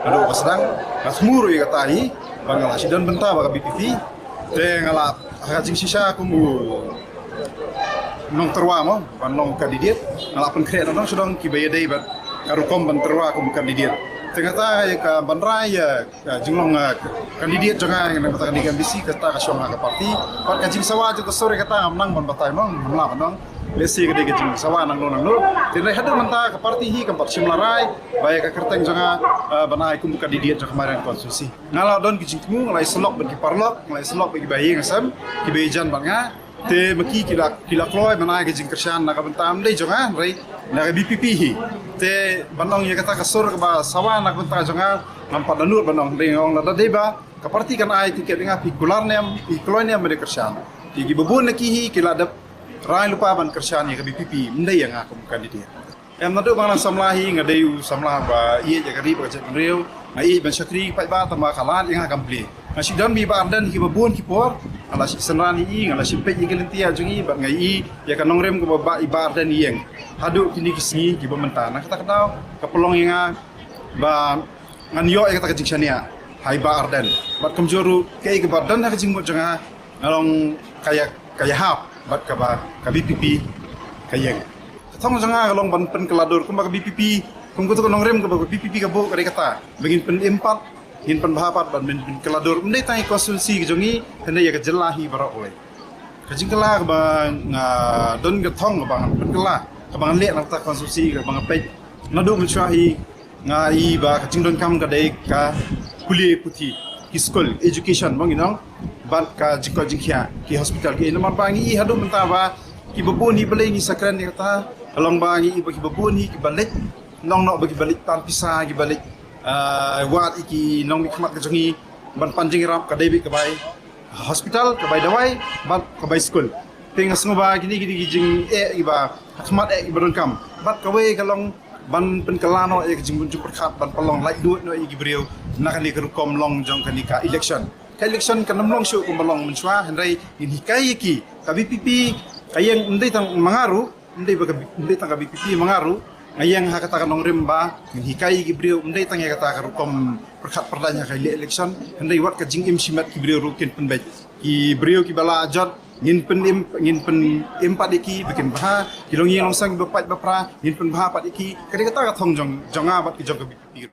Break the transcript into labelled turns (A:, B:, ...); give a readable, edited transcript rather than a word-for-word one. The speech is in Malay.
A: Ado sedang semuru ya katai bangala sidan benta baga BPP te ngala hajing sisa kumu nong terwa mo nong kandidat ngala pen kre nong sedang kibaya dai bat karukom ban terwa kumu kandidat ternyata ka banrai ya jinglong kandidat jangan yang kata kandidat bisi kata ka syong ka parti par kajing sawa ju sore kata menang ban batai mong menang nong lesi gede gede sawa nang nang no tinai hadu menta ke parti hi kan parti melarai baik ka kerteng janga banai kum kandidat jang kemarin konstitusi ngala don gijingmu ngalai selok ban ki parlok ngalai selok bagi bayi ngasam ki bejan banga te maki kila kloy banai gijing kersan nak bentam dei janga rai nak BPP hi te banong ya kata kasur ke ba sawa nak benta janga nampak danur banong dei ngong nada deba ka parti kan ai tiket dengan pikular nem pikloy nem de kersan tigi bebun nakihi kila ada rai lupa ban kersan ya ke BPP mendai yang aku kandidat em nado bang samlahi ngadeu samlah ba ie ja kari ba jet reu ai ban syakri pai ba tama kalat yang akan beli masih dan bi ba ardan ki babun ki por ala si senrani i ala si pe ingin tia jungi ba ngai ya kanong rem ko ba ibar dan ieng hadu kini kisni ki ba mentana kata kadau ka pelong yang ba nganyo ya kata kejiksania hai ba ardan ba kamjoru ke ba dan ha kejing mo janga along kaya hap bat ka ba ka BPP kayeng thong janga long ban pen keladur kum ba ka BPP kum ko to nong rem ka ba BPP ka bo ka kata begin pen empat hin pen bahapat ban pen keladur mendai tai konstitusi jongi hande ya ka jelahi bara oleh kajing kala ba nga don ka thong ba pen kala ka ba le nak ta konstitusi ka ba pe nadu mensyuahi nga i ba kajing don kam ka dai ka kuliah putih ki school education bang inang bat ka jiko jingkia ki hospital ki nomor bangi hadu mentaba ki babun hi balai ni sakran ni kata along bangi i bagi babun hi ki balik nong no bagi balik tan pisah ki balik wat iki nong mi khmat ka jongi ban panjing rap ka debi ka bai hospital ka bai dawai bat ka bai school tengas ngoba gini jing iba khmat ibron kam bat ka we kalong ban pen kalano e jing bun jupur khat ban palong lai duit no i gibriu nakani ka rukom long jong kanika election election kan namlong syu kum balong menswa hendai in hikai ki ka BPP kayang ndai tang mangaru ndai ba ndai tang ka BPP mangaru ayang ha kata kanong rimba in hikai ki brio ndai tang ya kata ka rukom perkhat perdanya kai election hendai wat ka jing im simat ki brio rukin penbet ki brio ki bala ajat ngin pen empat iki bikin bah kilong yang longsang bepat bapra ngin pen bah pat iki kadi kata ka thong jong jonga bat ki jong ka BPP